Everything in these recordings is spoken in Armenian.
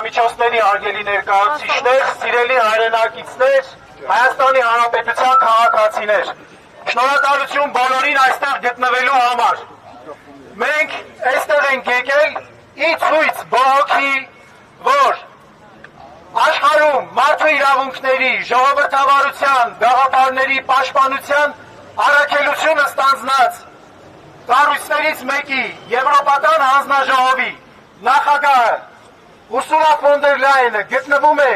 լրատվամիջոցների հարգելի ներկայացուցիչներ, սիրելի հայրենակիցներ, Հայաստանի Հանրապետության քաղաքացիներ, շնորհակալություն բոլորին այստեղ գտնվելու համար։ Մենք այստեղ ենք եկել ի ցույց բողոքի, որ աշխարհում մարդու իրավունքների, ժողովրդավարության, գաղափարների պաշտպանության առաքելությունը ստանձնած կառույցներից մեկի Եվրոպական հանձնաժողովի նախագահը Ուրսուլա ֆոն դեր Լայենը գտնվում է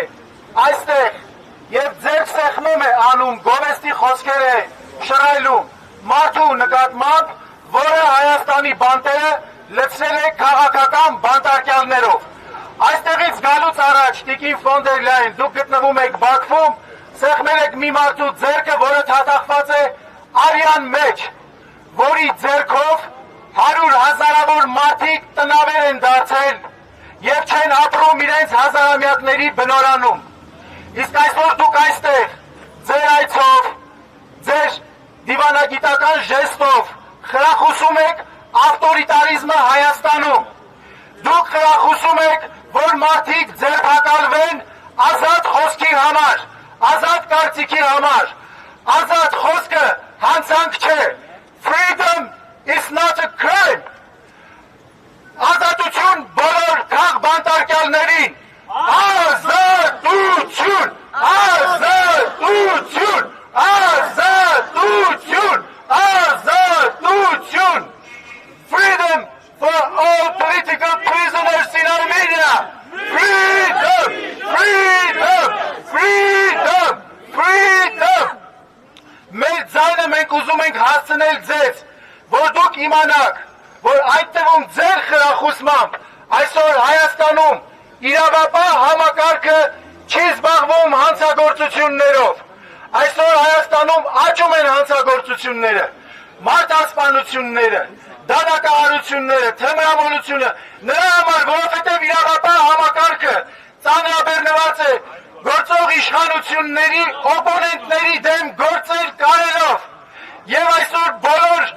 այստեղ եւ ձեռք սեղմում է անում գովեստի խոսքեր է շռայլում մարդու նկատմամբ, որը Հայաստանի բանտերը լցրել է քաղաքական բանտարկյալներով։ Այստեղից գալուց առաջ Տիկին ֆոն դեր Լայն, դուք գտնվում եք Բաքվում, սեղմել եք մի մարդու ձեռքը, որը թաթախված է արյան մեջ, որի ձեռքով 100 հազարավոր մարդիկ տնավեր են դարձել եւ չեն ապրում իրենց հազարամյակների բնորանում։ Իսկ այսօր դուք այստեղ ձեր այցով, ձեր դիվանագիտական ժեստով խրախուսում եք ավտորիտարիզմը Հայաստանում։ Դուք խրախուսում եք, որ մարդիկ ձերբակալվեն ազատ խոսքի համար, ազատ կարծիքի համար։ Ազատ խոսքը հանցանք չէ։ Freedom is not a crime. Ազատություն բոլոր քաղբանտարկյալներին։ Ազատություն, ազատություն, ազատություն, ազատություն. Freedom for all political prisoners in Armenia. Freedom, freedom, freedom, freedom. Մեր ձայնը մենք ուզում ենք հասցնել ձեզ, որ դուք իմանաք, որ այդ թվում ձեր խրախուսմամբ այսօր Հայաստանում իրավապահ համակարգը չի զբաղվում հանցագործություններով։ Այսօր Հայաստանում աճում են հանցագործությունները, մարդասպանությունները, դատակահարությունները, թմրամոլությունը, նրա համար, որովհետև իրավապահ համակարգը ծանրաբեռնված է գործող իշխանությունների օպոնենտների դեմ գործել կարելով։ Եվ այսօր բոլոր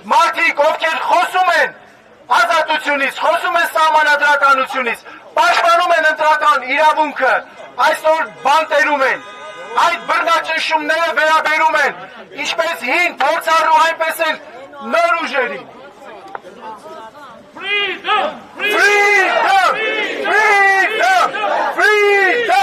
մարդիկ, ովքեր խոսում են ազատությունից, խոսում են սահմանադրականությունից, պաշտպանում են ընտրական իրավունքը, այսօր բանտերում են։ Այդ բռնաճնշումները վերաբերում են ինչպես հին փորձառու, այնպես էլ նոր ուժերի։ Freedom! Freedom! Freedom! Freedom!